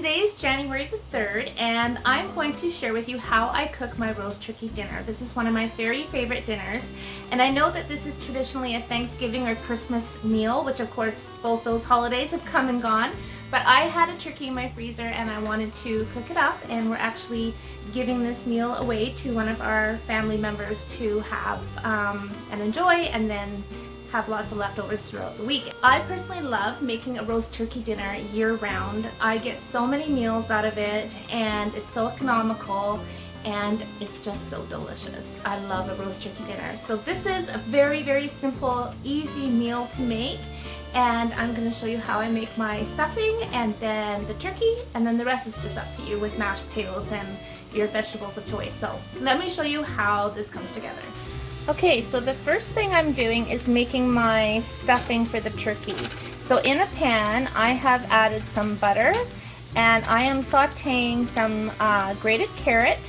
today is January the 3rd, and I'm going to share with you how I cook my roast turkey dinner. This is one of my very favorite dinners, and I know that this is traditionally a Thanksgiving or Christmas meal, which of course both those holidays have come and gone, but I had a turkey in my freezer and I wanted to cook it up, and we're actually giving this meal away to one of our family members to have and enjoy, and then have lots of leftovers throughout the week. I personally love making a roast turkey dinner year-round. I get so many meals out of it, and it's so economical, and it's just so delicious. I love a roast turkey dinner. So this is a very, very simple, easy meal to make, and I'm going to show you how I make my stuffing and then the turkey, and then the rest is just up to you with mashed potatoes and your vegetables of choice. So let me show you how this comes together. Okay, so the first thing I'm doing is making my stuffing for the turkey. So in a pan, I have added some butter, and I am sauteing some grated carrot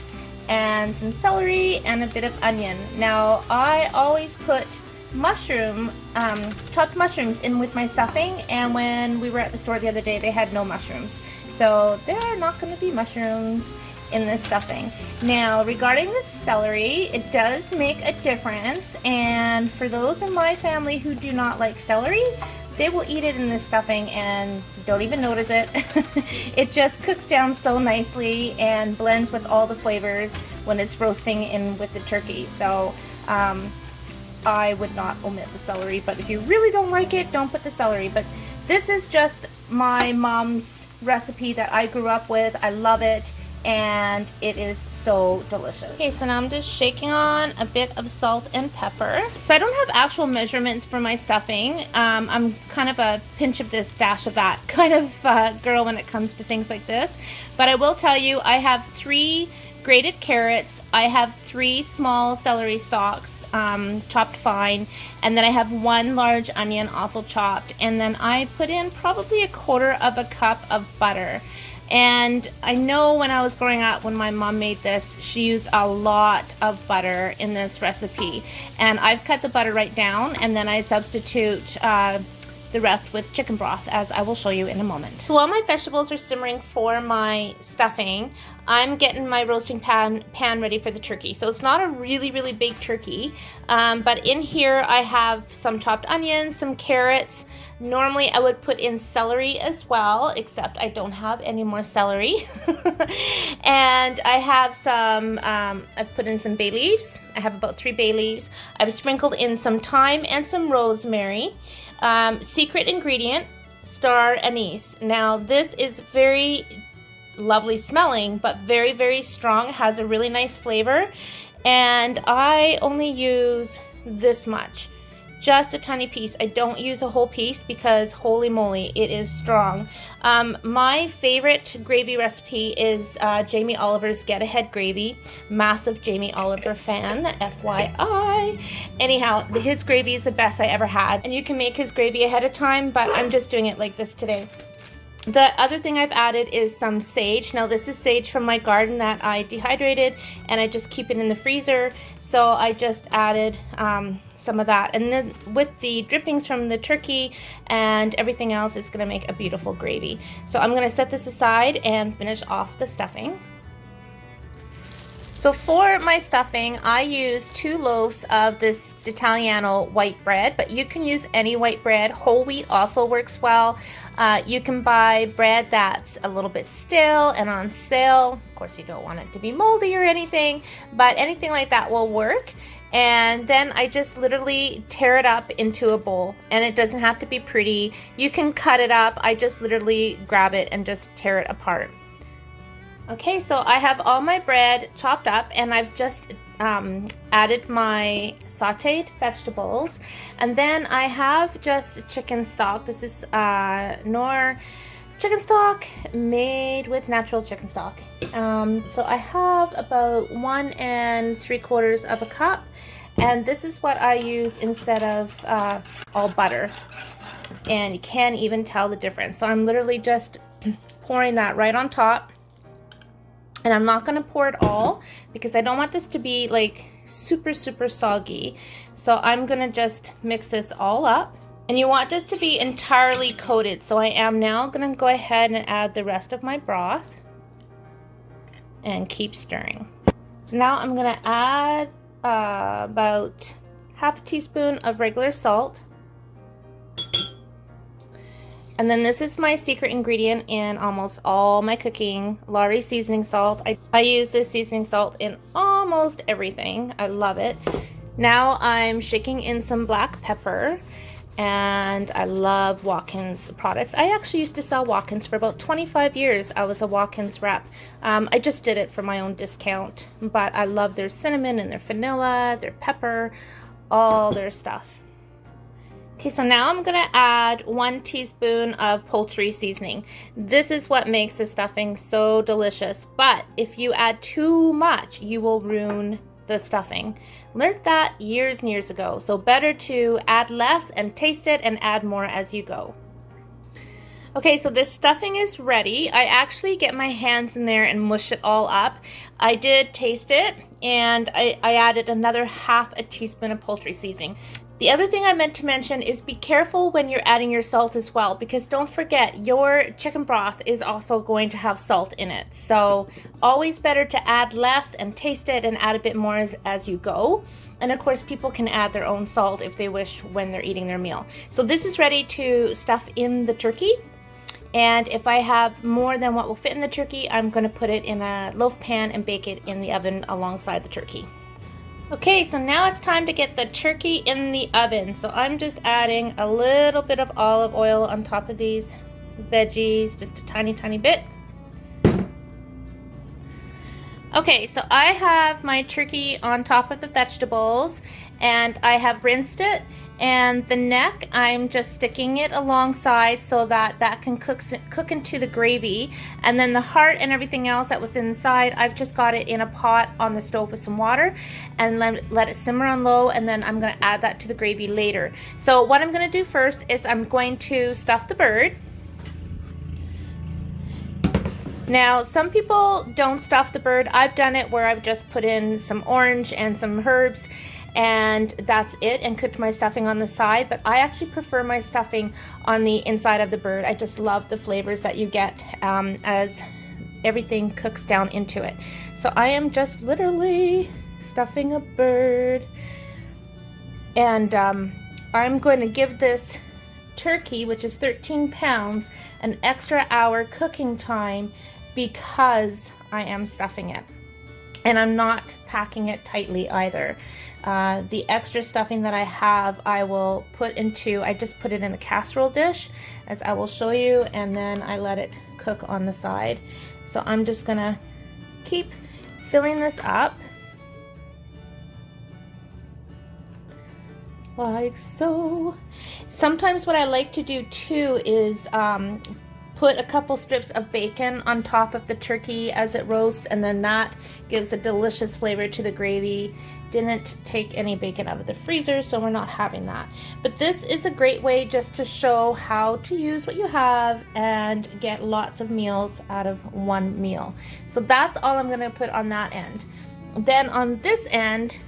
and some celery and a bit of onion. Now, I always put chopped mushrooms in with my stuffing, and when we were at the store the other day, they had no mushrooms. So there are not going to be mushrooms in this stuffing. Now, regarding the celery, it does make a difference, and for those in my family who do not like celery, they will eat it in this stuffing and don't even notice it. It just cooks down so nicely and blends with all the flavors when it's roasting in with the turkey. So I would not omit the celery, but if you really don't like it, don't put the celery. But this is just my mom's recipe that I grew up with. I love it, and it is so delicious. Okay, so now I'm just shaking on a bit of salt and pepper. So I don't have actual measurements for my stuffing. I'm kind of a pinch of this, dash of that kind of girl when it comes to things like this. But I will tell you, I have 3 grated carrots, I have 3 small celery stalks, chopped fine, and then I have 1 large onion also chopped, and then I put in probably 1/4 cup of butter. And I know when I was growing up, when my mom made this, she used a lot of butter in this recipe. And I've cut the butter right down, and then I substitute the rest with chicken broth, as I will show you in a moment. So while my vegetables are simmering for my stuffing, I'm getting my roasting pan ready for the turkey. So it's not a really, really big turkey, but in here I have some chopped onions, some carrots. Normally I would put in celery as well, except I don't have any more celery. And I have some, I've put in some bay leaves. I have about 3 bay leaves. I've sprinkled in some thyme and some rosemary. Secret ingredient, star anise. Now this is very lovely smelling, but very, very strong. It has a really nice flavor, and I only use this much. Just a tiny piece. I don't use a whole piece because holy moly, it is strong. My favorite gravy recipe is Jamie Oliver's Get Ahead Gravy. Massive Jamie Oliver fan, FYI. Anyhow, his gravy is the best I ever had, and you can make his gravy ahead of time, but I'm just doing it like this today. The other thing I've added is some sage. Now this is sage from my garden that I dehydrated, and I just keep it in the freezer. So I just added some of that, and then with the drippings from the turkey and everything else, it's gonna make a beautiful gravy. So I'm gonna set this aside and finish off the stuffing. So for my stuffing, I use 2 loaves of this Italiano white bread, but you can use any white bread. Whole wheat also works well. You can buy bread that's a little bit stale and on sale. Of course, you don't want it to be moldy or anything, but anything like that will work. And then I just literally tear it up into a bowl, and it doesn't have to be pretty. You can cut it up. I just literally grab it and just tear it apart. Okay, so I have all my bread chopped up, and I've just added my sauteed vegetables, and then I have just chicken stock. This is Knorr chicken stock made with natural chicken stock. So I have about 1 3/4 cup, and this is what I use instead of all butter, and you can't even tell the difference. So I'm literally just pouring that right on top. And I'm not going to pour it all because I don't want this to be like super, super soggy. So I'm going to just mix this all up. And you want this to be entirely coated. So I am now going to go ahead and add the rest of my broth and keep stirring. So now I'm going to add about half a teaspoon of regular salt. And then this is my secret ingredient in almost all my cooking, Lawry seasoning salt. I use this seasoning salt in almost everything. I love it. Now I'm shaking in some black pepper, and I love Watkins products. I actually used to sell Watkins for about 25 years. I was a Watkins rep. I just did it for my own discount, but I love their cinnamon and their vanilla, their pepper, all their stuff. Okay, so now I'm gonna add 1 teaspoon of poultry seasoning. This is what makes the stuffing so delicious, but if you add too much, you will ruin the stuffing. Learned that years and years ago, so better to add less and taste it and add more as you go. Okay, so this stuffing is ready. I actually get my hands in there and mush it all up. I did taste it, and I added another half a teaspoon of poultry seasoning. The other thing I meant to mention is be careful when you're adding your salt as well, because don't forget your chicken broth is also going to have salt in it. So always better to add less and taste it and add a bit more as you go. And of course, people can add their own salt if they wish when they're eating their meal. So this is ready to stuff in the turkey. And if I have more than what will fit in the turkey, I'm going to put it in a loaf pan and bake it in the oven alongside the turkey. Okay, so now it's time to get the turkey in the oven. So I'm just adding a little bit of olive oil on top of these veggies, just a tiny bit. Okay, so I have my turkey on top of the vegetables, and I have rinsed it, and the neck I'm just sticking it alongside so that that can cook into the gravy, and then the heart and everything else that was inside, I've just got it in a pot on the stove with some water and let it simmer on low, and then I'm going to add that to the gravy later. So what I'm going to do first is I'm going to stuff the bird. Now, some people don't stuff the bird. I've done it where I've just put in some orange and some herbs, and that's it, and cooked my stuffing on the side. But I actually prefer my stuffing on the inside of the bird. I just love the flavors that you get as everything cooks down into it. So I am just literally stuffing a bird, and I'm going to give this turkey, which is 13 pounds, an extra hour cooking time because I am stuffing it. And I'm not packing it tightly either. The extra stuffing that I have, I will put into, I just put it in a casserole dish, as I will show you, and then I let it cook on the side. So I'm just gonna keep filling this up. Like so. Sometimes what I like to do too is put a couple strips of bacon on top of the turkey as it roasts, and then that gives a delicious flavor to the gravy. Didn't take any bacon out of the freezer, so we're not having that. But this is a great way just to show how to use what you have and get lots of meals out of one meal. So that's all I'm going to put on that end. Then on this end,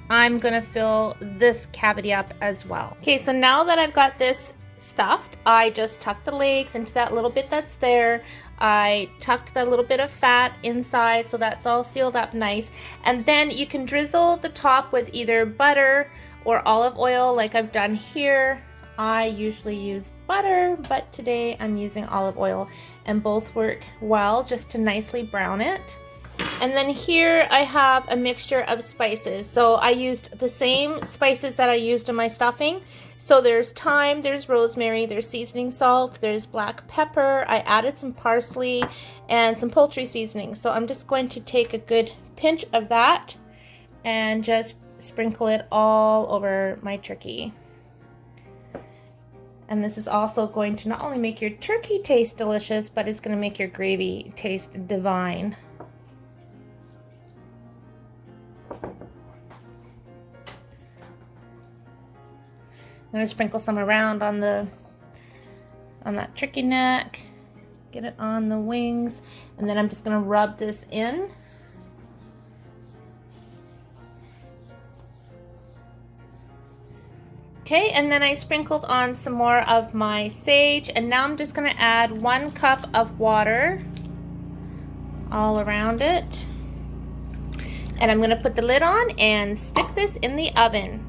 I'm going to fill this cavity up as well. Okay, so now that I've got this stuffed, I just tucked the legs into that little bit that's there. I tucked that little bit of fat inside, so that's all sealed up nice. And then you can drizzle the top with either butter or olive oil like I've done here. I usually use butter, but today I'm using olive oil, and both work well just to nicely brown it. And then here I have a mixture of spices. So I used the same spices that I used in my stuffing. So there's thyme, there's rosemary, there's seasoning salt, there's black pepper. I added some parsley and some poultry seasoning. So I'm just going to take a good pinch of that and just sprinkle it all over my turkey. And this is also going to not only make your turkey taste delicious, but it's going to make your gravy taste divine. I'm going to sprinkle some around on that turkey neck, get it on the wings, and then I'm just going to rub this in. Okay, and then I sprinkled on some more of my sage, and now I'm just going to add 1 cup of water all around it. And I'm going to put the lid on and stick this in the oven.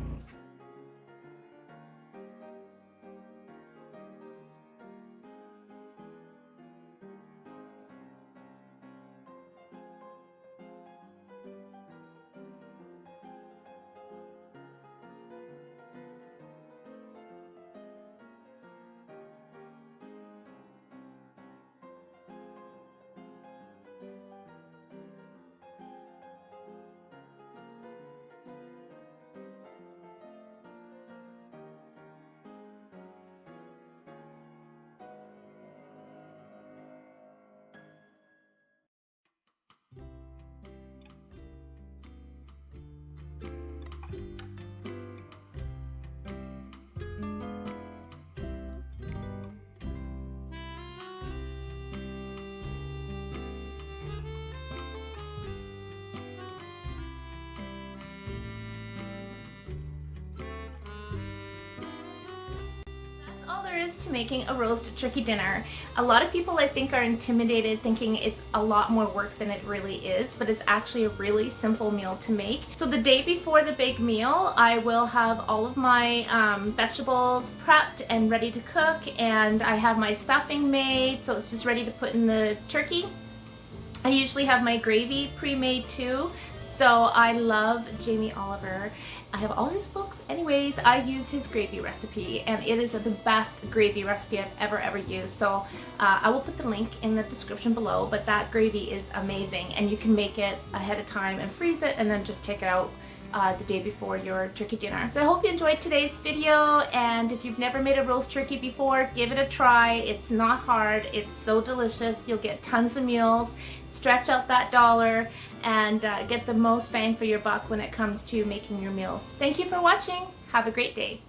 Is to making a roasted turkey dinner. A lot of people, I think, are intimidated thinking it's a lot more work than it really is, but it's actually a really simple meal to make. So the day before the big meal, I will have all of my vegetables prepped and ready to cook, and I have my stuffing made, so it's just ready to put in the turkey. I usually have my gravy pre-made too. So I love Jamie Oliver. I have all his books. Anyways, I use his gravy recipe, and it is the best gravy recipe I've ever used. So I will put the link in the description below, but that gravy is amazing, and you can make it ahead of time and freeze it and then just take it out the day before your turkey dinner. So I hope you enjoyed today's video, and if you've never made a roast turkey before, give it a try. It's not hard. It's so delicious. You'll get tons of meals, stretch out that dollar, and get the most bang for your buck when it comes to making your meals. Thank you for watching. Have a great day.